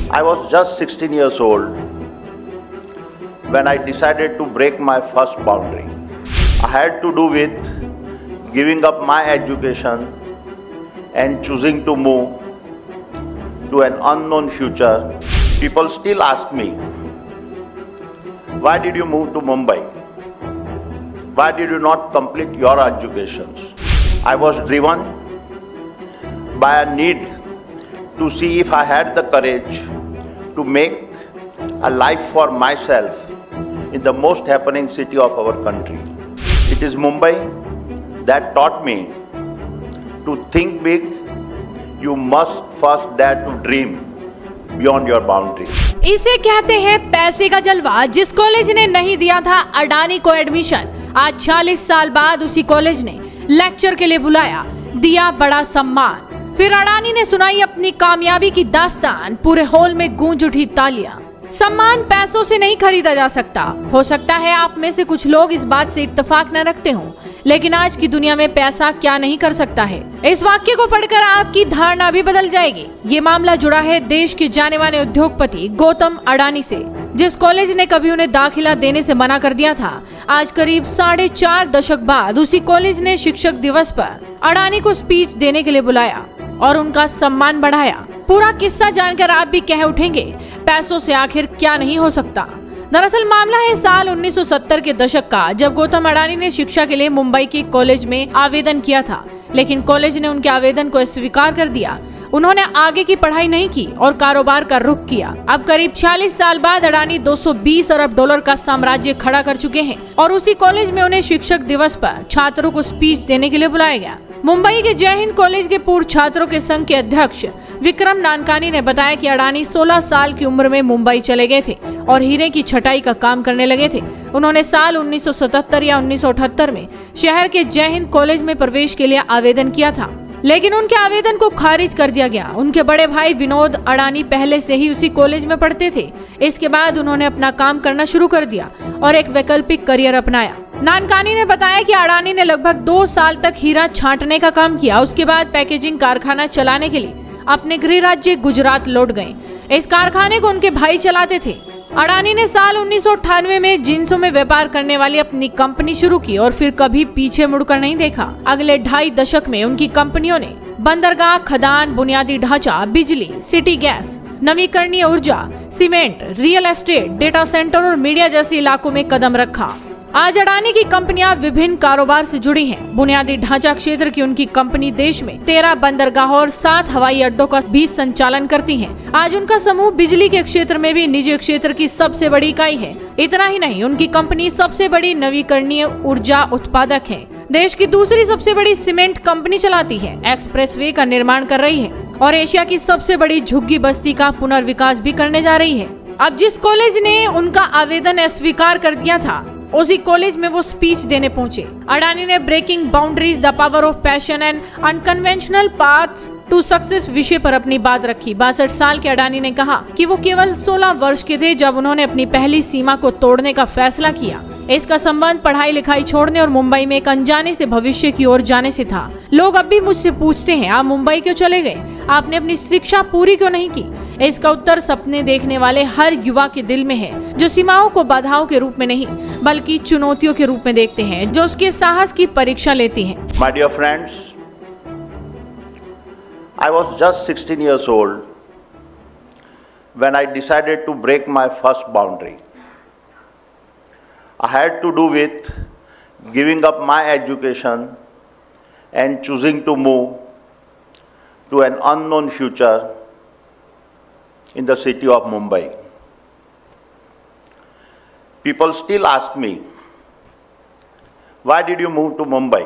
I was just 16 years old when I decided to break my first boundary. I had to do with giving up my education and choosing to move to an unknown future. People still ask me, why did you move to Mumbai? Why did you not complete your educations? I was driven by a need to see if I had the courage to make a life for myself in the most happening city of our country. It is Mumbai that taught me to think big. You must first dare to dream beyond your boundaries. इसे कहते हैं पैसे का जलवा। जिस college ने नहीं दिया था अडानी को एडमिशन, आज 46 साल बाद उसी कॉलेज ने लेक्चर के लिए बुलाया, दिया बड़ा सम्मान। फिर अडानी ने सुनाई अपनी कामयाबी की दास्तान, पूरे हॉल में गूंज उठी तालियां। सम्मान पैसों से नहीं खरीदा जा सकता। हो सकता है आप में से कुछ लोग इस बात से इत्तेफाक न रखते हों, लेकिन आज की दुनिया में पैसा क्या नहीं कर सकता है, इस वाक्य को पढ़कर आपकी धारणा भी बदल जाएगी। ये मामला जुड़ा है देश के जाने माने उद्योगपति गौतम अडानी से। जिस कॉलेज ने कभी उन्हें दाखिला देने से मना कर दिया था, आज करीब 4.5 दशक बाद उसी कॉलेज ने शिक्षक दिवस पर अडानी को स्पीच देने के लिए बुलाया और उनका सम्मान बढ़ाया। पूरा किस्सा जानकर आप भी कह उठेंगे, पैसों से आखिर क्या नहीं हो सकता। दरअसल मामला है साल 1970 के दशक का, जब गौतम अडानी ने शिक्षा के लिए मुंबई के कॉलेज में आवेदन किया था, लेकिन कॉलेज ने उनके आवेदन को अस्वीकार कर दिया। उन्होंने आगे की पढ़ाई नहीं की और कारोबार का रुख किया। अब करीब 46 साल बाद अडानी 220 अरब डॉलर का साम्राज्य खड़ा कर चुके हैं और उसी कॉलेज में उन्हें शिक्षक दिवस पर छात्रों को स्पीच देने के लिए बुलाया गया। मुंबई के जय हिंद कॉलेज के पूर्व छात्रों के संघ के अध्यक्ष विक्रम नानकानी ने बताया कि अडानी 16 साल की उम्र में मुंबई चले गए थे और हीरे की छटाई का काम करने लगे थे। उन्होंने साल 1977 या 1978 में शहर के जय हिंद कॉलेज में प्रवेश के लिए आवेदन किया था, लेकिन उनके आवेदन को खारिज कर दिया गया। उनके बड़े भाई विनोद अडानी पहले से ही उसी कॉलेज में पढ़ते थे। इसके बाद उन्होंने अपना काम करना शुरू कर दिया और एक वैकल्पिक करियर अपनाया। नानकानी ने बताया कि अडानी ने लगभग 2 साल तक हीरा छांटने का काम किया। उसके बाद पैकेजिंग कारखाना चलाने के लिए अपने गृह राज्य गुजरात लौट गए। इस कारखाने को उनके भाई चलाते थे। अडानी ने साल 1998 में जिंसों में व्यापार करने वाली अपनी कंपनी शुरू की और फिर कभी पीछे मुड़कर नहीं देखा। अगले 2.5 दशक में उनकी कंपनियों ने बंदरगाह, खदान, बुनियादी ढांचा, बिजली, सिटी गैस, नवीकरणीय ऊर्जा, cement, real estate, data centre और मीडिया जैसे इलाकों में कदम रखा। आज अडानी की कंपनियां विभिन्न कारोबार से जुड़ी हैं। बुनियादी ढांचा क्षेत्र की उनकी कंपनी देश में 13 बंदरगाहों और 7 हवाई अड्डों का भी संचालन करती है। आज उनका समूह बिजली के क्षेत्र में भी निजी क्षेत्र की सबसे बड़ी इकाई है। इतना ही नहीं, उनकी कंपनी सबसे बड़ी नवीकरणीय ऊर्जा उत्पादक है, देश की दूसरी सबसे बड़ी सीमेंट कंपनी चलाती है, एक्सप्रेसवे का निर्माण कर रही है और एशिया की सबसे बड़ी झुग्गी बस्ती का पुनर्विकास भी करने जा रही है। अब जिस कॉलेज ने उनका आवेदन अस्वीकार कर दिया था, उसी कॉलेज में वो स्पीच देने पहुंचे। अडानी ने breaking boundaries, the power of passion and unconventional paths to success विषय पर अपनी बात रखी। 62 साल के अडानी ने कहा कि वो केवल 16 वर्ष के थे जब उन्होंने अपनी पहली सीमा को तोड़ने का फैसला किया। इसका संबंध पढ़ाई लिखाई छोड़ने और मुंबई में एक अनजाने से भविष्य की ओर जाने से था। लोग अब भी मुझसे पूछते हैं, आप मुंबई क्यों चले गए? आपने अपनी शिक्षा पूरी क्यों नहीं की? इसका उत्तर सपने देखने वाले हर युवा के दिल में है, जो सीमाओं को बाधाओं के रूप में नहीं बल्कि चुनौतियों के रूप में देखते हैं, जो उसके साहस की परीक्षा लेती हैं। My dear friends, I was just 16 years old when I decided to break my first boundary. I had to do with giving up my education and choosing to move to an unknown future in the city of Mumbai. People still ask me, why did you move to Mumbai?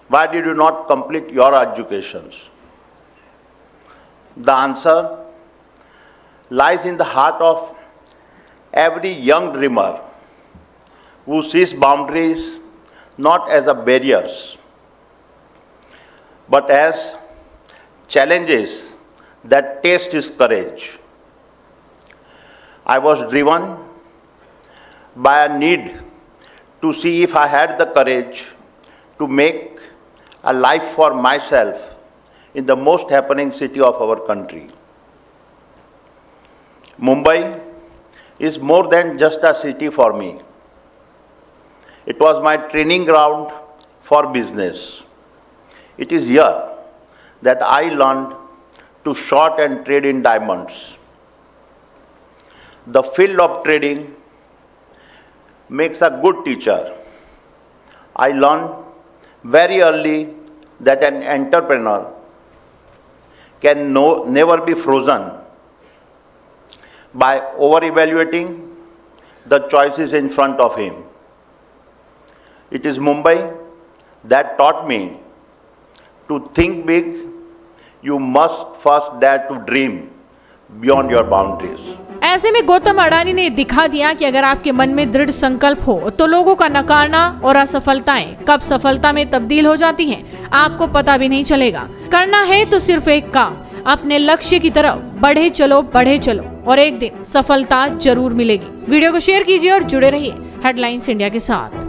Why did you not complete your educations? The answer lies in the heart of every young dreamer who sees boundaries not as a barriers, but as challenges that test his courage. I was driven by a need to see if I had the courage to make a life for myself in the most happening city of our country. Mumbai is more than just a city for me. It was my training ground for business. It is here that I learned to short and trade in diamonds. The field of trading makes a good teacher. I learned very early that an entrepreneur can never be frozen by over-evaluating the choices in front of him. It is Mumbai that taught me to think big. You must first dare to dream beyond your boundaries. ऐसे में गौतम अडानी ने दिखा दिया कि अगर आपके मन में दृढ़ संकल्प हो तो लोगों का नकारना और असफलताएं कब सफलता में तब्दील हो जाती हैं आपको पता भी नहीं चलेगा। करना है तो सिर्फ एक काम, अपने लक्ष्य की तरफ बढ़े चलो और एक दिन सफलता जरूर मिलेगी। वीडियो को शेयर कीजिए और जुड़े रहिए हेडलाइंस इंडिया के साथ।